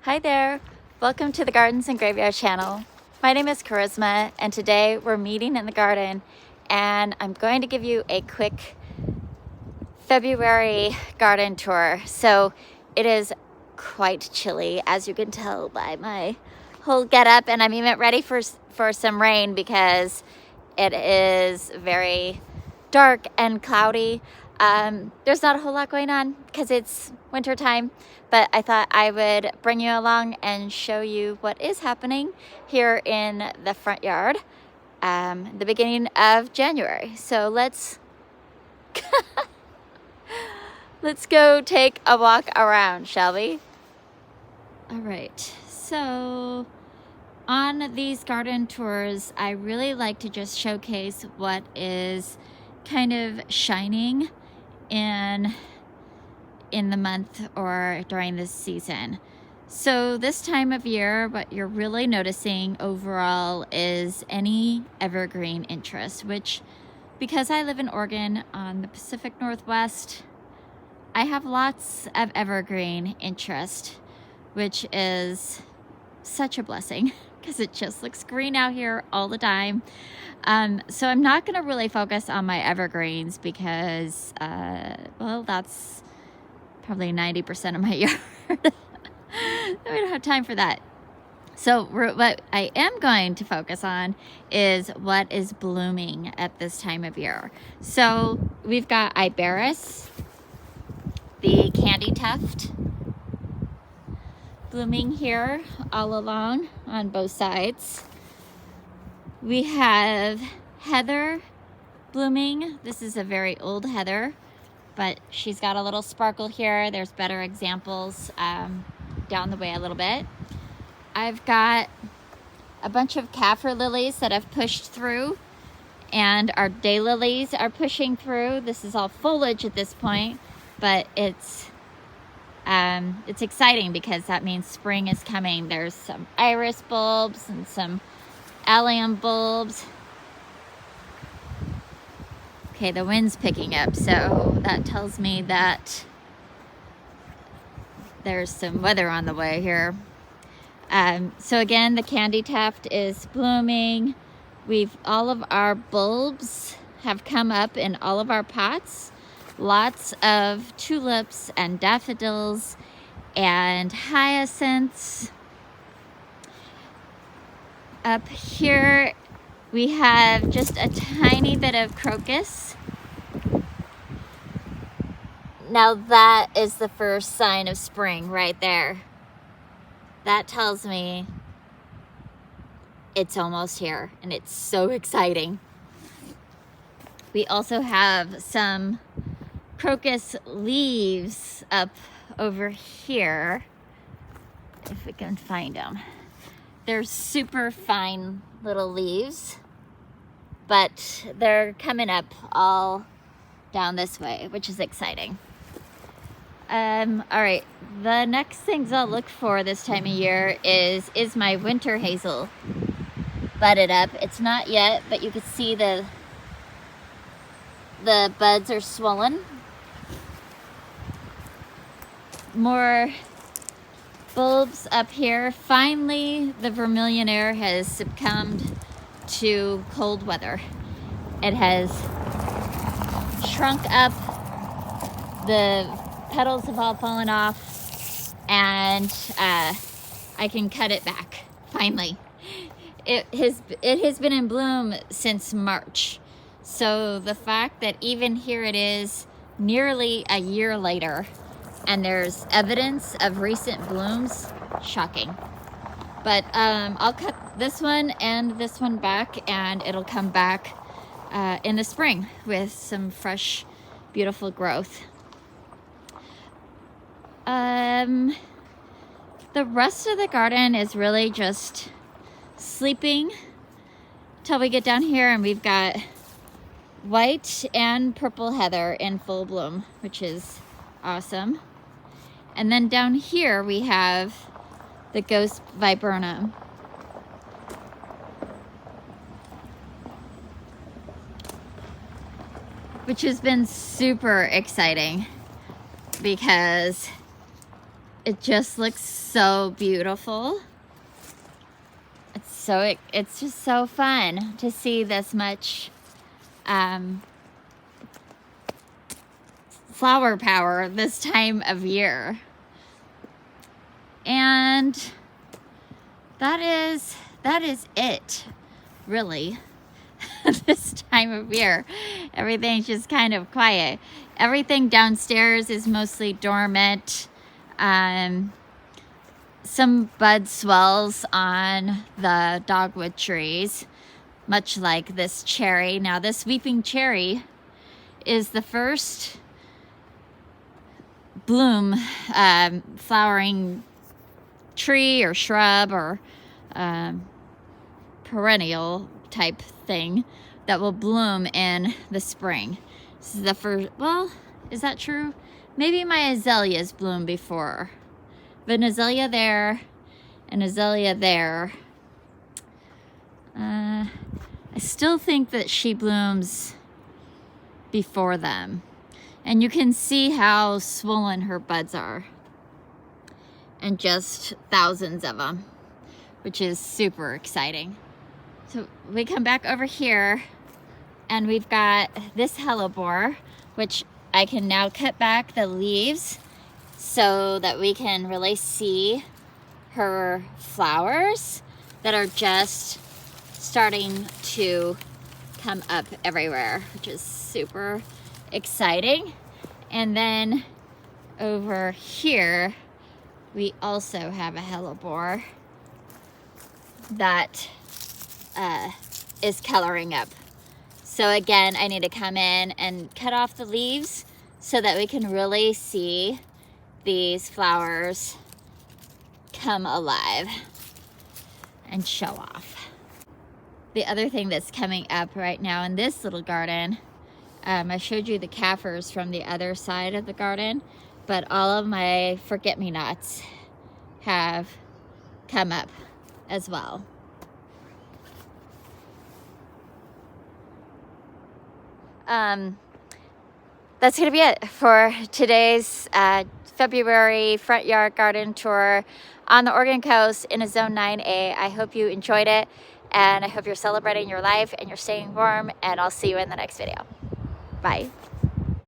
Hi there, welcome to the Gardens and Graveyard channel. My name is Charisma and today we're meeting in the garden and I'm going to give you a quick February garden tour. So it is quite chilly, as you can tell by my whole getup, and I'm even ready for some rain because it is very dark and cloudy. There's not a whole lot going on because it's winter time, but I thought I would bring you along and show you what is happening here in the front yard, the beginning of January. So let's go take a walk around, shall we? All right, so on these garden tours, I really like to just showcase what is kind of shining in the month or during this season. So this time of year, what you're really noticing overall is any evergreen interest, which, because I live in Oregon on the Pacific Northwest, I have lots of evergreen interest, which is such a blessing because it just looks green out here all the time. So I'm not going to really focus on my evergreens because, well, that's probably 90% of my yard. I don't have time for that. So what I am going to focus on is what is blooming at this time of year. So we've got Iberis, the candy tuft, blooming here all along on both sides. We have heather blooming. This is a very old heather, but she's got a little sparkle here. There's better examples down the way a little bit. I've got a bunch of kaffir lilies that have pushed through, and our daylilies are pushing through. This is all foliage at this point, but it's exciting because that means spring is coming. There's some iris bulbs and some allium bulbs. Okay, the wind's picking up, so that tells me that there's some weather on the way here. So again, the candy tuft is blooming. All of our bulbs have come up in all of our pots. Lots of tulips and daffodils and hyacinths. Up here we have just a tiny bit of crocus. Now that is the first sign of spring right there. That tells me it's almost here, and it's so exciting. We also have some crocus leaves up over here, if we can find them. They're super fine little leaves, but they're coming up all down this way, which is exciting. All right, the next things I'll look for this time of year is my winter hazel budded up. It's not yet, but you can see the buds are swollen. More bulbs up here. Finally, the vermillionaire has succumbed to cold weather. It has shrunk up. The petals have all fallen off, and I can cut it back finally. It has been in bloom since March, so the fact that even here it is nearly a year later and there's evidence of recent blooms, shocking. But I'll cut this one and this one back, and it'll come back in the spring with some fresh, beautiful growth. The rest of the garden is really just sleeping till we get down here, and we've got white and purple heather in full bloom, which is awesome. And then down here we have the ghost viburnum. Which has been super exciting because It just looks so beautiful. It's just so fun to see this much flower power this time of year. And that is it, really. This time of year, everything's just kind of quiet. Everything downstairs is mostly dormant. Some bud swells on the dogwood trees, much like this cherry. Now this weeping cherry is the first bloom flowering tree or shrub or perennial type thing that will bloom in the spring. This is the first, well, is that true? Maybe my azaleas bloom before. But an azalea there, an azalea there. I still think that she blooms before them. And you can see how swollen her buds are. And just thousands of them, which is super exciting. So we come back over here and we've got this hellebore, which I can now cut back the leaves so that we can really see her flowers that are just starting to come up everywhere, which is super exciting. And then over here, we also have a hellebore that is coloring up. So again, I need to come in and cut off the leaves so that we can really see these flowers come alive and show off. The other thing that's coming up right now in this little garden, I showed you the Kafirs from the other side of the garden, but all of my forget-me-nots have come up as well. That's gonna be it for today's February front yard garden tour on the Oregon coast in a Zone 9A. I hope you enjoyed it, and I hope you're celebrating your life and you're staying warm, and I'll see you in the next video. Bye.